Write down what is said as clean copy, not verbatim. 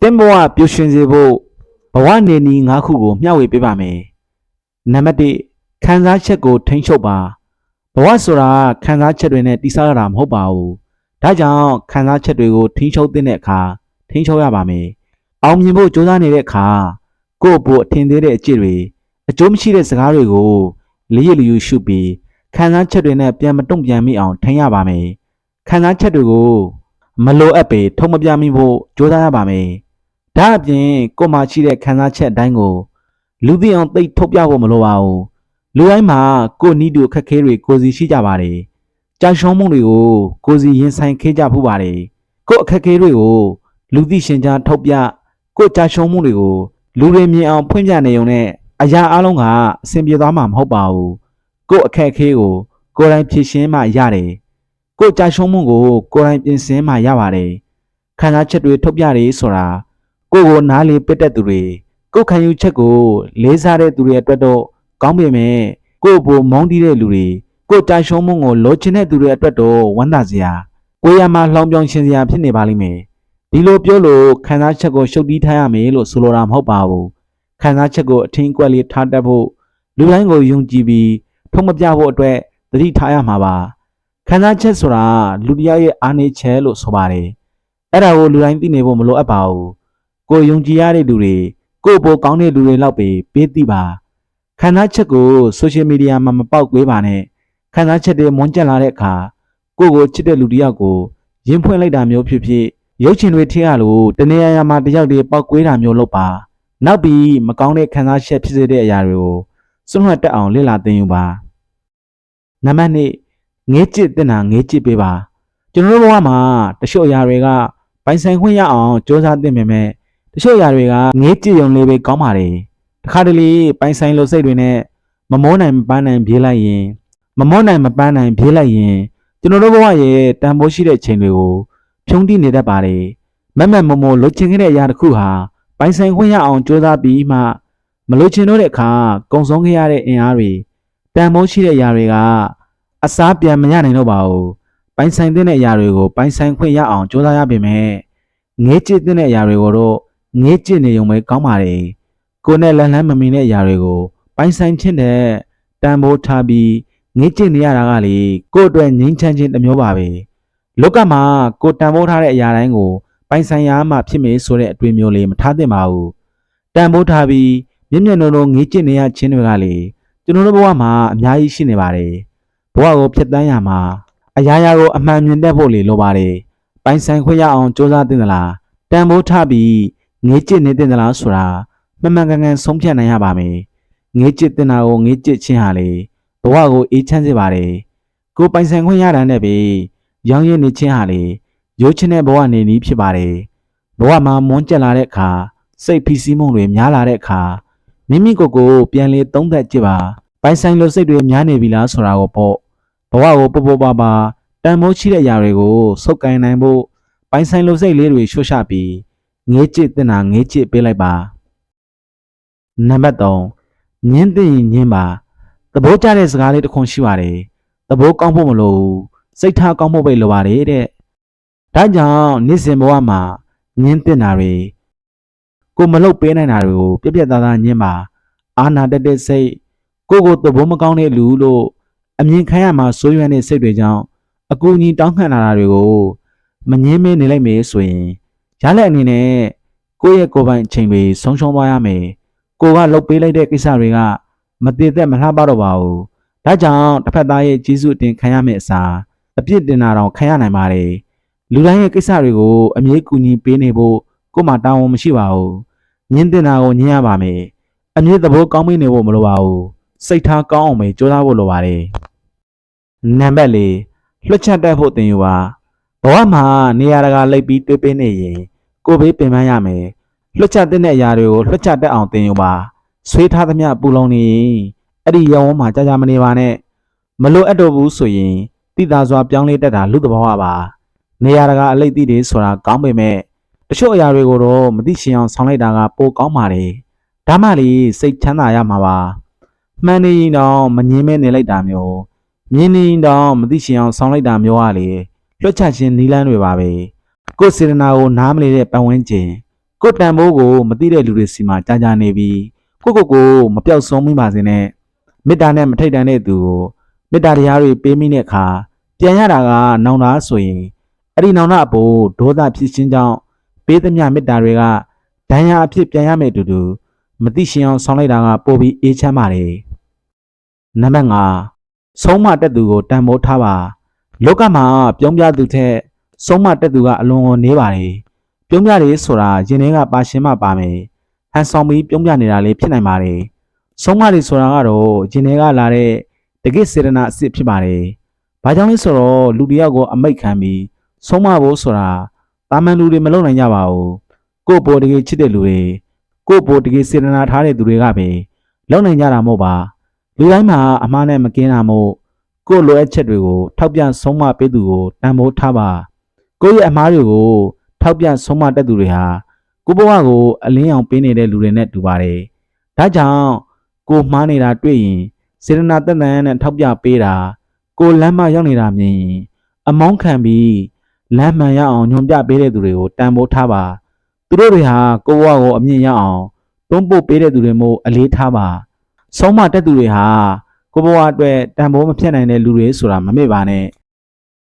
တင်းဘဝပျော်ရွှင်စေဖို့ဘဝနေနည်း၅ခုကိုမျှဝေပေးပါမယ်။နံပါတ်1ခံစားချက်ကိုထိန်းချုပ်ပါဘဝဆိုတာခံစားချက်တွေနဲ့တည်ဆောက်ရတာမဟုတ်ပါဘူး။ဒါကြောင့်ခံစားချက်တွေကိုထိန်းချုပ်တဲ့အခါထိန်းချုပ်ရပါမယ်။အောင်မြင်ဖို့ကြိုးစားနေတဲ့အခါကိုယ့်ဘို့အထင်သေးတဲ့အကျင့်တွေအကျိုးမရှိတဲ့စကားတွေကိုလေးရည်လျူရှုပြီးခံစားချက်တွေနဲ့ပြန်မတုံ့ပြန်မိအောင်ထိန်းရပါမယ်။ခံစားချက်တွေကိုမလိုအပ်ပေထုံမပြမိဖို့ကြိုးစားရပါမယ်။ဒါအပြင်ကိုယ်မှာရှိတဲ့ခံစားချက်အတိုင်းကိုလူသိအောင်သိထုတ်ပြဖို့မလိုပါဘူး။လူတိုင်းမှာကိုယ်နီးတူအခက်အခဲတွေကိုယ်စီရှိကြပါတယ်။ကြာရှုံးမှုတွေကိုကိုယ်စီရင်ဆိုင်ခဲ့ကြဖူးပါတယ်။ကိုယ်အခက်အခဲတွေကိုလူသိရှင်ကြားထုတ်ပြကိုယ်ကြာရှုံးမှုတွေကိုလူတွေမြင်အောင်ဖွင့်ပြနေုံနဲ့အရာအလုံးကအဆင်ပြေသွားမှာမဟုတ်ပါဘူး။ကိုယ်အခက်အခဲကိုကိုယ်တိုင်ဖြေရှင်းမှရတယ်။ကိုယ်ကြာရှုံးမှုကိုကိုယ်တိုင်ပြင်ဆင်မှရပါတယ်။ခံစားချက်တွေထုတ်ပြတယ်ဆိုတာကိုယ်ကိုနားလေပစ်တဲ့သူတွေကိုယ်ခံယူချက်ကိုလေးစားတဲ့သူတွေအတွက်တော့ကောင်းပေမဲ့ကိုယ့်ဘို့မုန်းတီးတဲ့လူတွေကိုယ်ကြာရှုံးမှုကိုလိုချင်တဲ့သူတွေအတွက်တော့ဝမ်းသာစရာကိုယ်ရမှာလှောင်ပြောင်ရှင်စရာဖြစ်နေပါလိမ့်မယ်ဒီလိုပြောလို့ခံစားချက်ကိုရှုပ်တီးထားရမယ်လို့ဆိုလိုတာမဟုတ်ပါဘူးခံစားချက်ကိုအထင်ကွက်လေးထားတတ်ဖို့လူတိုင်းကိုယုံကြည်ပြီးထုံမပြဖို့အတွက်သတိထားရမှာပါခံစားချက်ဆိုတာလူတစ်ယောက်ရဲ့အားနည်းချက်လို့ဆိုပါတယ်အဲ့ဒါကိုလူတိုင်းသိနေဖို့မလိုအပ်ပါဘူးကိုယုံကြည်ရတဲ့လူတွေကိုယ့်ဘို့ကောင်းတဲ့လူတွေလောက်ပဲပေးသိပါခံစားချက်ကိုဆိုရှယ်မီဒီယာမှာမပေါက်ကွေးပါနဲ့ခံစားချက်တွေမွန်းကျက်လာတဲ့အခါကိုယ့်ကိုချစ်တဲ့လူတစ်ယောက်ကိုရင်ဖွင့်လိုက်တာမျိုးဖြစ်ဖြစ်ရုပ်ရှင်တွေထည့်ရလို့တနေရာမှာတစ်ယောက်တည်းပေါက်ကွေးတာမျိုးလုပ်ပါနောက်ပြီးမကောင်းတဲ့ခံစားချက်ဖြစ်စေတဲ့အရာတွေကိုစွန့်လွတ်တတ်အောင်လေ့လာသင်ယူပါနံပါတ်2ငေးကြည့်တဲ့နာငေးကြည့်ပေးပါကျွန်တော်တို့ဘဝမှာတချို့အရာတွေကပိုင်ဆိုင်ခွင့်ရအောင်စ조사သင့်ပေမဲ့တချို့အရာတွေကငေးကြည့်ရုံလေးပဲကောင်းပါတယ်တခါတလေပိုင်ဆိုင်လိုစိတ်တွေနဲ့မမောနိုင်မပန်းနိုင်ပြေးလိုက်ရင်ကျွန်တော်တို့ဘဝရဲ့တန်ဖိုးရှိတဲ့ချိန်တွေကိုဖြုံးတိနေတတ်ပါတယ်မက်မက်မမိုလိုချင်ခဲ့တဲ့အရာတစ်ခုဟာပိုင်ဆိုင်ခွင့်ရအောင်စ조사ပြီးမှမလိုချင်တော့တဲ့အခါကုံဆုံးခဲ့ရတဲ့အင်အားတွေတန်ဖိုးရှိတဲ့အရာတွေကအစားပြန်မရနိုင်တော့ပါဘူးပိုင်ဆိုင်တဲ့အရာတွေကိုပိုင်ဆိုင်ခွင့်ရအောင်စ조사ရပေမဲ့ငေးကြည့်တဲ့အရာတွေကိုတော့ငေးကြည့်နေုံပဲကောင်းပါတယ်ကိုယ်နဲ့လန်းလန်းမမီတဲ့အရာတွေကိုပိုင်ဆိုင်ခြင်းနဲ့တန်ဖိုးထားပြီးငေးကြည့်နေရတာကလေကိုယ့်အတွက်ငြိမ်းချမ်းခြင်းတစ်မျိုးပါပဲလောကမှာကိုယ်တန်ဖိုးထားတဲ့အရာတိုင်းကိုပိုင်ဆိုင်ရမှဖြစ်မယ်ဆိုတဲ့အတွေ့အမျိုးလေးမထားသင့်ပါဘူးတန်ဖိုးထားပြီးမျက်မျက်နှာလုံးငေးကြည့်နေရခြင်းတွေကလေကျွန်တော်တို့ဘဝမှာအများကြီးရှိနေပါတယ်ဘဝကိုဖျက်ဆီးရမှာအရာရာကိုအမှန်မြင်တတ်ဖို့လေလိုပါတယ်ပိုင်ဆိုင်ခွင့်ရအောင်စ조사သင့်သလားတန်ဖိုးထားပြီးငေးကြည့်နေသင့်သလားဆိုတာမှန်မှန်ကန်ကန်ဆုံးဖြတ်နိုင်ရပါမယ်ငေးကြည့်တင်တာကိုငေးကြည့်ခြင်းဟာလေဘဝကိုအေးချမ်းစေပါတယ်ကိုပိုင်ဆိုင်ခွင့်ရတာနဲ့ပဲရောင်းရည်နေခြင်းဟာလေရိုးချင်တဲ့ဘဝနေနည်းဖြစ်ပါတယ်ဘဝမှာမွန်းကျက်လာတဲ့အခါစိတ်ဖိစီးမှုတွေများလာတဲ့အခါမိမိကိုယ်ကိုပြန်လေသုံးသပ်ကြည့်ပါပိုင်ဆိုင်လိုစိတ်တွေများနေပြီလားဆိုတာကိုပေါ့ဘဝကိုပပပါပါတန်မိုးရှိတဲ့အရာတွေကိုစုပ်ကိုင်နိုင်ဖို့ပိုင်ဆိုင်လိုစိတ်လေးတွေရှုတ်ရှပြီးငေးကြည့်တင်တာငေးကြည့်ပေးလိုက်ပါနံပါတ်3ညင်းသိရင်ညင်းပါသဘောကျတဲ့စကားလေးတစ်ခွန်းရှိပါတယ်သဘောကောင်းဖို့မလိုဘူးစိတ်ထားကောင်းဖို့ပဲလိုပါတယ်တဲ့ဒါကြောင့်နေ့စဉ်ဘဝမှာညင်းတင်တာတွေကိုမလုပ်ပေးနိုင်တာတွေကိုပြက်ပြက်သားသားညင်းပါအာနာတက်တဲ့စိတ်ကိုသဘောမကောင်းတဲ့လူလို့အမြင်ခံရမှာစိုးရွံ့တဲ့စိတ်တွေကြောင့်အကူအညီတောင်းခံလာတာတွေကိုမငင်းမနေလိုက်မယ်ဆိုရင်ရလက်အနေနဲ့ကိုယ့်ရဲ့ကိုယ်ပိုင်အချိန်တွေဆုံးရှုံးသွားရမယ်ကိုကလှုပ်ပေးလိုက်တဲ့ကိစ္စတွေကမတည်သက်မလှပတော့ပါဘူးဒါကြောင့်တစ်ဖက်သားရဲ့ကျေးဇူးအတင်ခံရမယ့်အစားအပြစ်တင်တာတော့ခံရနိုင်ပါတယ်လူတိုင်းရဲ့ကိစ္စတွေကိုအမြဲကူညီပေးနေဖို့ကို့မှာတာဝန်မရှိပါဘူးညင်းတင်တာကိုညင်းရပါမယ်အမြဲသဘောကောင်းမိနေဖို့မလိုပါဘူးစိတ်ထားကောင်းအောင်ပဲကြိုးစားဖို့လိုပါတယ်နံပါတ်4လွှတ်ချက်တက်ဖို့တင်ယူပါဘဝမှာနေရာတကာလိုက်ပြီးတွေးပေးနေရင်ကိုယ်ဘေးပင်ပန်းရမယ်လွှတ်ချက်တဲ့အရာတွေကိုလွှတ်ချက်တက်အောင်တင်ယူပါဆွေးထားသမျှပူလုံးနေအဲ့ဒီရောင်းမှာကြာကြာမနေပါနဲ့မလိုအပ်တော့ဘူးဆိုရင်တိသားစွာပြောင်းလဲတတ်တာလူသဘောပါနေရာတကာအလိတ်တိတွေဆိုတာကောင်းပေမဲ့တချို့အရာတွေကိုတော့မသိရှင်အောင်ဆောင်လိုက်တာကပိုကောင်းပါတယ်ဒါမှလေစိတ်ချမ်းသာရမှာပါမှန်နေရင်တော့မငြင်းမဲနေလိုက်တာမျိုးမြင်နေရင်တော့မသိရှင်အောင်ဆောင်လိုက်တာမျိုးကလေလွှတ်ချက်ခြင်းနီးလန်းတွေပါပဲကိုယ်စေတနာကိုနားမလဲတဲ့ပတ်ဝန်းကျင် ကိုတန်ဖိုးကိုမသိတဲ့လူတွေစီမှာကြာနေပြီးကိုမပြောက်ဆုံးမိပါစေနဲ့မေတ္တာနဲ့မထိတ်တန်တဲ့သူကိုမေတ္တာတရားတွေပေးမိတဲ့အခါပြန်ရတာကနောင်တာဆိုရင်အဲ့ဒီနောင်တာအပေါ်ဒေါသဖြစ်ခြင်းကြောင့်ပေးသမျှမေတ္တာတွေကဒဏ်ရာအဖြစ်ပြန်ရမယ်တူတူမသိရှင်အောင်ဆောင်လိုက်တာကပိုပြီးအေးချမ်းပါတယ်နံပါတ်5ဆုံးမတက်သူကိုတန်ဖိုးထားပါလောကမှာပြုံးပြသူထက်ဆုံးမတက်သူကအလွန်ကိုနေပါတယ်ပြုံးပြတယ်ဆိုတာရင်ထဲကပါရှင်မှပါမယ်ဟန်ဆောင်ပြီးပြုံးပြနေတာလေးဖြစ်နိုင်ပါတယ်ဆုံးမတယ်ဆိုတာကတော့ရင်ထဲကလာတဲ့တကိစေတနာအစ်စ်ဖြစ်ပါတယ်ဘာကြောင့်လဲဆိုတော့လူတယောက်ကိုအမိတ်ခံပြီးဆုံးမဖို့ဆိုတာတာမန်လူတွေမလုပ်နိုင်ကြပါဘူးကိုယ့်ဘော်တကယ်ချစ်တဲ့လူတွေကိုယ့်ဘော်တကယ်စေတနာထားတဲ့သူတွေကပဲလုပ်နိုင်ကြတာမဟုတ်ပါလူတိုင်းမှာအမှားနဲ့မကင်းတာမို့ကိုယ့်လိုအပ်ချက်တွေကိုထောက်ပြဆုံးမပေးသူကိုတန်ဖိုးထားပါကိုယ့်ရဲ့အမှားတွေကိုထောက်ပြဆုံးမတတ်သူတွေဟာကိုယ့်ဘဝကိုအလင်းအောင်ပေးနေတဲ့လူတွေနဲ့တူပါတယ်ဒါကြောင့်ကိုမှားနေတာတွေ့ရင်စေတနာတက်တန်နဲ့ထောက်ပြပေးတာကိုလမ်းမရောက်နေတာမြင်ရင်အမောင်းခံပြီးလမ်းမှန်ရအောင်ညွှန်ပြပေးတဲ့သူတွေကိုတန်ဖိုးထားပါသူတို့တွေဟာကိုယ့်ဘဝကိုအမြင့်ရအောင်တွန်းပို့ပေးတဲ့သူတွေမို့အလေးထားပါဆုံးမတက်သူတွေဟာကိုယ့်ဘဝအတွက်တန်ဖိုးမဖြစ်နိုင်တဲ့လူတွေဆိုတာမမေ့ပါနဲ့